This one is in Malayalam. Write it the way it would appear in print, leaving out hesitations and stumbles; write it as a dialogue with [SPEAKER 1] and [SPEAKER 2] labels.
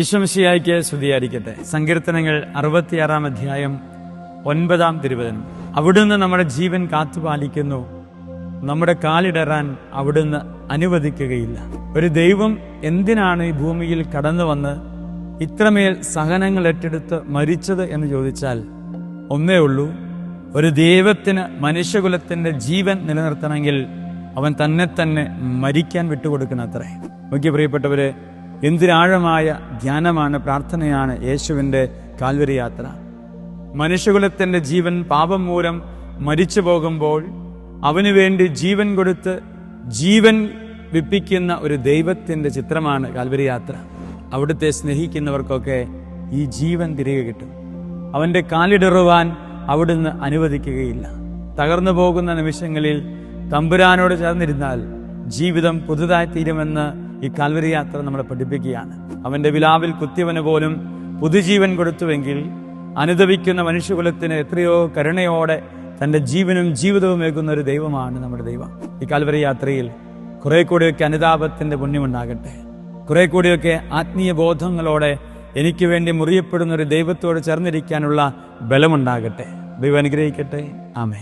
[SPEAKER 1] ഈശോമിശിഹായ്ക്ക് സ്തുതിയായിരിക്കട്ടെ. സങ്കീർത്തനങ്ങൾ 66-ാം അധ്യായം 9-ാം തിരുവചനം. അവിടുന്ന് നമ്മുടെ ജീവൻ കാത്തുപാലിക്കുന്നു, നമ്മുടെ കാലിടറാൻ അവിടുന്ന് അനുവദിക്കുകയില്ല. ഒരു ദൈവം എന്തിനാണ് ഈ ഭൂമിയിൽ കടന്നു വന്ന് ഇത്രമേൽ സഹനങ്ങൾ ഏറ്റെടുത്ത് മരിച്ചത് എന്ന് ചോദിച്ചാൽ ഒന്നേ ഉള്ളൂ: ഒരു ദൈവത്തിന് മനുഷ്യകുലത്തിന്റെ ജീവൻ നിലനിർത്തണമെങ്കിൽ അവൻ തന്നെ മരിക്കാൻ വിട്ടുകൊടുക്കണത്രേ. നോക്കിയ പ്രിയപ്പെട്ടവരെ, എന്തിനാഴമായ ധ്യാനമാണ്, പ്രാർത്ഥനയാണ് യേശുവിൻ്റെ കാൽവരി യാത്ര. മനുഷ്യകുലത്തിൻ്റെ ജീവൻ പാപം മൂലം മരിച്ചു പോകുമ്പോൾ അവനു വേണ്ടി ജീവൻ കൊടുത്ത് ജീവൻ വിപ്പിക്കുന്ന ഒരു ദൈവത്തിൻ്റെ ചിത്രമാണ് കാൽവരി യാത്ര. അവിടുത്തെ സ്നേഹിക്കുന്നവർക്കൊക്കെ ഈ ജീവൻ തിരികെ കിട്ടും. അവൻ്റെ കാലിടറുവാൻ അവിടുന്ന് അനുവദിക്കുകയില്ല. തകർന്നു പോകുന്ന നിമിഷങ്ങളിൽ തമ്പുരാനോട് ചേർന്നിരുന്നാൽ ജീവിതം പുതുതായി തീരുമെന്ന് ഈ കാൽവരി യാത്ര നമ്മളെ പഠിപ്പിക്കുകയാണ്. അവൻ്റെ വിലാവിൽ കുത്തിയവന് പോലും പുതുജീവൻ കൊടുത്തുവെങ്കിൽ അനുദപിക്കുന്ന മനുഷ്യകുലത്തിന് എത്രയോ കരുണയോടെ തൻ്റെ ജീവനും ജീവിതവും ഏകുന്ന ഒരു ദൈവമാണ് നമ്മുടെ ദൈവം. ഈ കാൽവരി യാത്രയിൽ കുറെ കൂടിയൊക്കെ അനുതാപത്തിൻ്റെ പുണ്യമുണ്ടാകട്ടെ. കുറെ കൂടിയൊക്കെ ആത്മീയ ബോധങ്ങളോടെ എനിക്ക് വേണ്ടി മുറിയപ്പെടുന്ന ഒരു ദൈവത്തോട് ചേർന്നിരിക്കാനുള്ള ബലമുണ്ടാകട്ടെ. ദൈവം അനുഗ്രഹിക്കട്ടെ. ആമേൻ.